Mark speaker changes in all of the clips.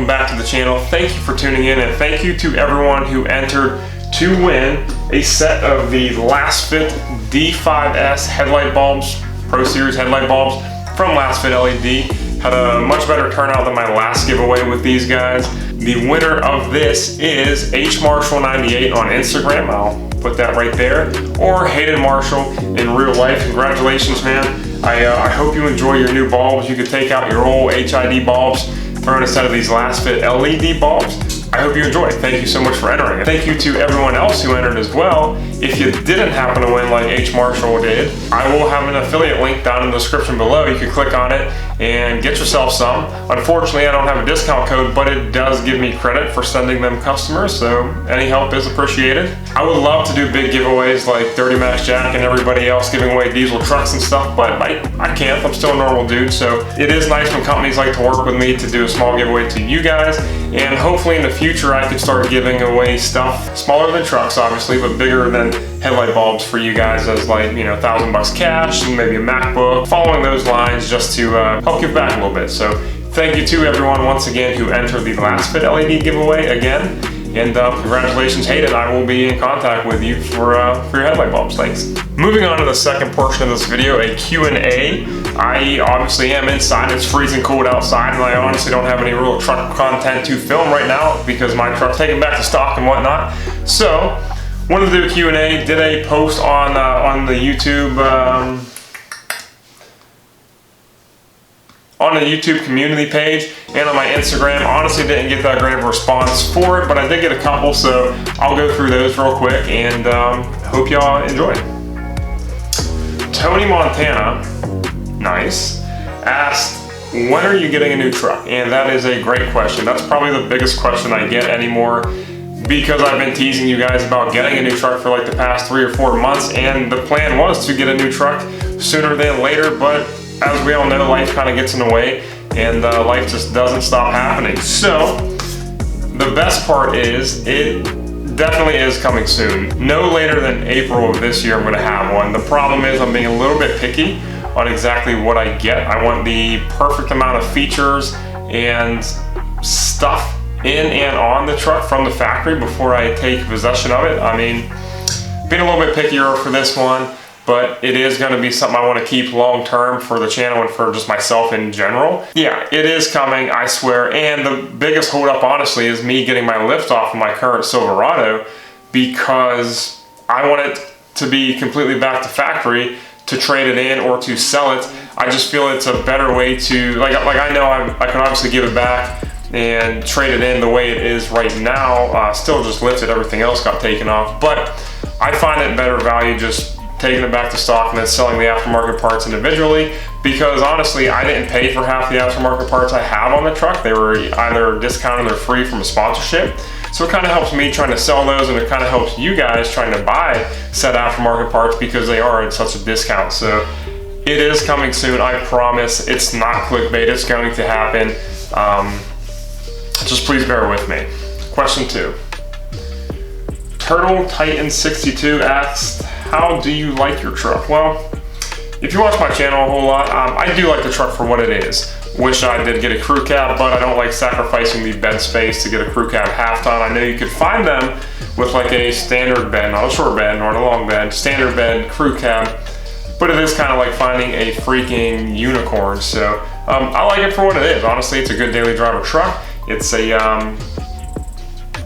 Speaker 1: welcome back to the channel. Thank you for tuning in, and thank you to everyone who entered to win a set of the Lasfit D5S headlight bulbs, Pro Series headlight bulbs from Lasfit LED. Had a much better turnout than my last giveaway with these guys. The winner of this is HMarshall98 on Instagram. I'll put that right there. Or Hayden Marshall in real life. Congratulations, man. I hope you enjoy your new bulbs. You could take out your old HID bulbs, throw in a set of these Lasfit LED bulbs. I hope you enjoy. Thank you so much for entering. And thank you to everyone else who entered as well. If you didn't happen to win like H. Marshall did, I will have an affiliate link down in the description below. You can click on it and get yourself some. Unfortunately, I don't have a discount code, but it does give me credit for sending them customers, so any help is appreciated. I would love to do big giveaways like Dirty Max Jack and everybody else giving away diesel trucks and stuff, but I can't. I'm still a normal dude, so it is nice when companies like to work with me to do a small giveaway to you guys, and hopefully in the future I could start giving away stuff smaller than trucks, obviously, but bigger than headlight bulbs for you guys as like, you know, $1,000 cash and maybe a MacBook, following those lines just to help give back a little bit. So thank you to everyone once again who entered the Lasfit LED giveaway again, and congratulations, Hayden. I will be in contact with you for your headlight bulbs. Thanks. Moving on to the second portion of this video, a Q&A. I obviously am inside. It's freezing cold outside, and I honestly don't have any real truck content to film right now because my truck's taken back to stock and whatnot. So wanted to do a Q&A. Did a post on the YouTube on the YouTube community page and on my Instagram. Honestly didn't get that great of a response for it, but I did get a couple, so I'll go through those real quick and hope y'all enjoy. Tony Montana, nice, asked, when are you getting a new truck? And that is a great question. That's probably the biggest question I get anymore, because I've been teasing you guys about getting a new truck for like the past 3 or 4 months, and the plan was to get a new truck sooner than later, but as we all know, life kind of gets in the way, and life just doesn't stop happening. So the best part is it definitely is coming soon. No later than April of this year I'm going to have one. The problem is I'm being a little bit picky on exactly what I get. I want the perfect amount of features and stuff in and on the truck from the factory before I take possession of it. I mean, being a little bit pickier for this one, but it is going to be something I want to keep long term for the channel and for just myself in general. Yeah, it is coming, I swear. And the biggest holdup, honestly, is me getting my lift off of my current Silverado, because I want it to be completely back to factory to trade it in or to sell it. I just feel it's a better way to, like I know I can obviously give it back and trade it in the way it is right now. Still just lifted, everything else got taken off, but I find it better value just taking it back to stock and then selling the aftermarket parts individually, because honestly I didn't pay for half the aftermarket parts I have on the truck. They were either discounted or free from a sponsorship, so it kind of helps me trying to sell those, and it kind of helps you guys trying to buy said aftermarket parts because they are at such a discount. So it is coming soon, I promise. It's not clickbait, it's going to happen. Just please bear with me. Question 2. Turtle Titan 62 asks, how do you like your truck? Well, if you watch my channel a whole lot, I do like the truck for what it is. Wish I did get a crew cab, but I don't like sacrificing the bed space to get a crew cab half ton. I know you could find them with like a standard bed, not a short bed nor a long bed, standard bed, crew cab, but it is kind of like finding a freaking unicorn. So I like it for what it is. Honestly, it's a good daily driver truck. It's a,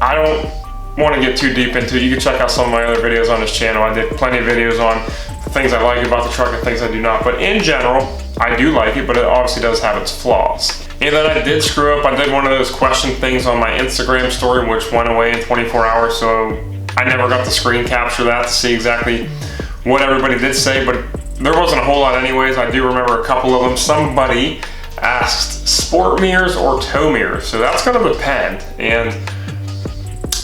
Speaker 1: I don't want to get too deep into it. You can check out some of my other videos on this channel. I did plenty of videos on things I like about the truck and things I do not, but in general I do like it, but it obviously does have its flaws. And then I did screw up. I did one of those question things on my Instagram story, which went away in 24 hours, so I never got to screen capture that to see exactly what everybody did say, but there wasn't a whole lot anyways. I do remember a couple of them. Somebody asked sport mirrors or tow mirrors, so that's going to depend. And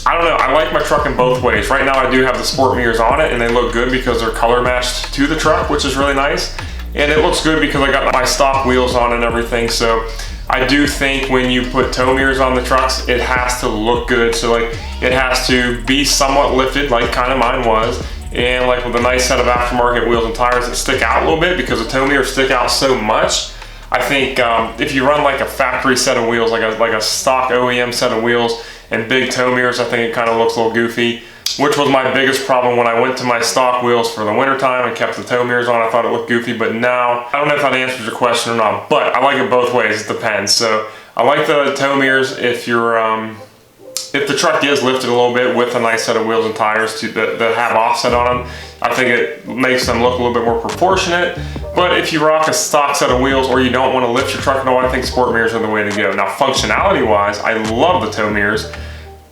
Speaker 1: I don't know, I like my truck in both ways. Right now I do have the sport mirrors on it, and they look good because they're color matched to the truck, which is really nice. And it looks good because I got my stock wheels on and everything. So I do think when you put tow mirrors on the trucks, it has to look good. So like it has to be somewhat lifted, like kind of mine was. And like with a nice set of aftermarket wheels and tires that stick out a little bit, because the tow mirrors stick out so much. I think if you run like a factory set of wheels, like a stock OEM set of wheels and big toe mirrors, I think it kind of looks a little goofy, which was my biggest problem when I went to my stock wheels for the wintertime and kept the toe mirrors on. I thought it looked goofy, but now, I don't know if that answers your question or not, but I like it both ways, it depends. So I like the toe mirrors if you're, if the truck is lifted a little bit with a nice set of wheels and tires that have offset on them. I think it makes them look a little bit more proportionate. But if you rock a stock set of wheels or you don't want to lift your truck at all, I think sport mirrors are the way to go. Now, functionality wise, I love the toe mirrors.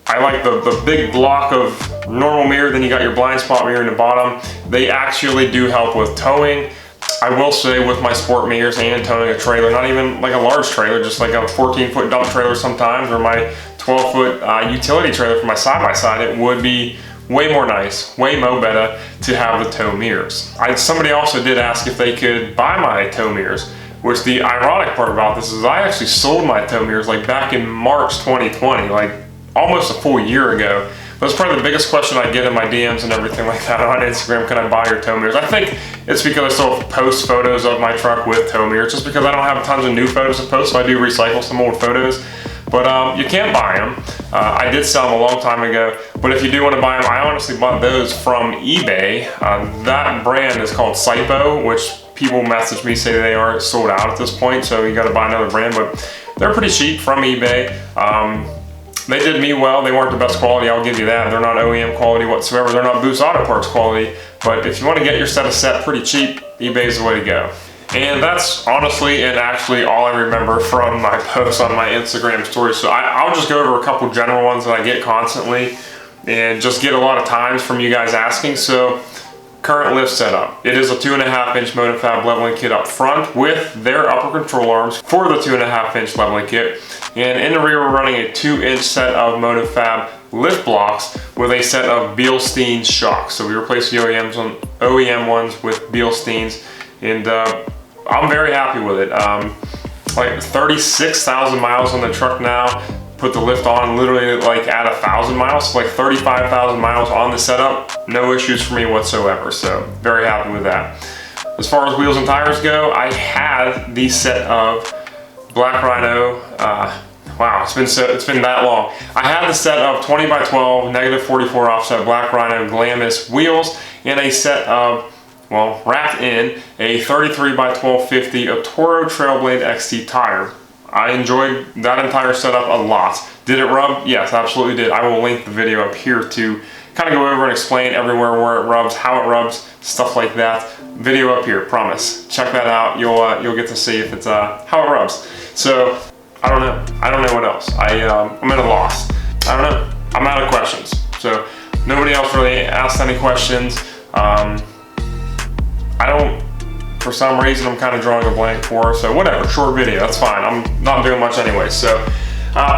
Speaker 1: I like the big block of normal mirror, then you got your blind spot mirror in the bottom. They actually do help with towing. I will say with my sport mirrors and towing a trailer, not even like a large trailer, just like a 14-foot dump trailer sometimes, or my 12-foot utility trailer for my side-by-side, it would be way more nice, way mo better to have the tow mirrors. Somebody also did ask if they could buy my tow mirrors, which the ironic part about this is I actually sold my tow mirrors like back in March 2020, like almost a full year ago. That's probably the biggest question I get in my DMs and everything like that on Instagram, can I buy your tow mirrors? I think it's because I still post photos of my truck with tow mirrors, just because I don't have tons of new photos to post, so I do recycle some old photos. But you can't buy them. I did sell them a long time ago, but if you do want to buy them, I honestly bought those from eBay. That brand is called Sipo, which people message me, say they are sold out at this point, so you got to buy another brand, but they're pretty cheap from eBay. They did me well. They weren't the best quality, I'll give you that. They're not OEM quality whatsoever. They're not Boost Auto Parts quality, but if you want to get your set pretty cheap, eBay's the way to go. And that's honestly and actually all I remember from my posts on my Instagram stories. So I'll just go over a couple general ones that I get constantly and just get a lot of times from you guys asking. So current lift setup. It is a 2.5-inch Motifab leveling kit up front with their upper control arms for the 2.5-inch leveling kit. And in the rear, we're running a 2-inch set of Motifab lift blocks with a set of Bilstein shocks. So we replaced the OEM ones with Bilsteins, and I'm very happy with it. Like 36,000 miles on the truck now. Put the lift on literally like at 1,000 miles, so like 35,000 miles on the setup. No issues for me whatsoever, so very happy with that. As far as wheels and tires go, I had the set of Black Rhino, wow, it's been that long. I had the set of 20x12 -44 offset Black Rhino Glamis wheels and a set of, well, wrapped in a 33x1250 of Toro Trailblade XT tire. I enjoyed that entire setup a lot. Did it rub? Yes, absolutely did. I will link the video up here to kind of go over and explain everywhere where it rubs, how it rubs, stuff like that. Video up here, promise. Check that out. You'll get to see if it's how it rubs. So I don't know. I don't know what else. I'm at a loss. I don't know. I'm out of questions. So nobody else really asked any questions. For some reason, I'm kind of drawing a blank for, so whatever, short video, that's fine. I'm not doing much anyway, so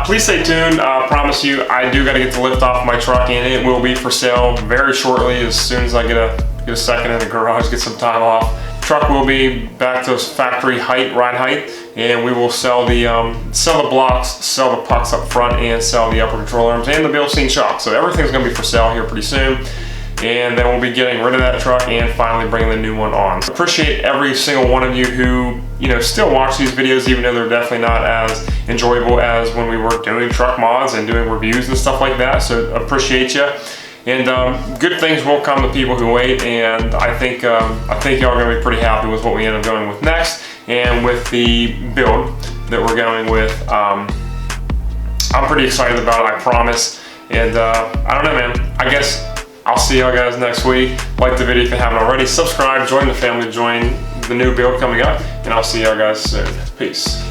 Speaker 1: please stay tuned. I promise you, I do got to get the lift off my truck, and it will be for sale very shortly as soon as I get a second in the garage, get some time off. Truck will be back to factory height, ride height, and we will sell the blocks, sell the pucks up front, and sell the upper control arms and the Bilstein shocks. So everything's going to be for sale here pretty soon. And then we'll be getting rid of that truck and finally bringing the new one on. Appreciate every single one of you who, still watch these videos, even though they're definitely not as enjoyable as when we were doing truck mods and doing reviews and stuff like that. So appreciate you. And good things will come to people who wait. And I think y'all are going to be pretty happy with what we end up going with next and with the build that we're going with. I'm pretty excited about it, I promise. And I don't know, man. I guess I'll see y'all guys next week. Like the video if you haven't already. Subscribe, join the family, join the new build coming up, and I'll see y'all guys soon. Peace.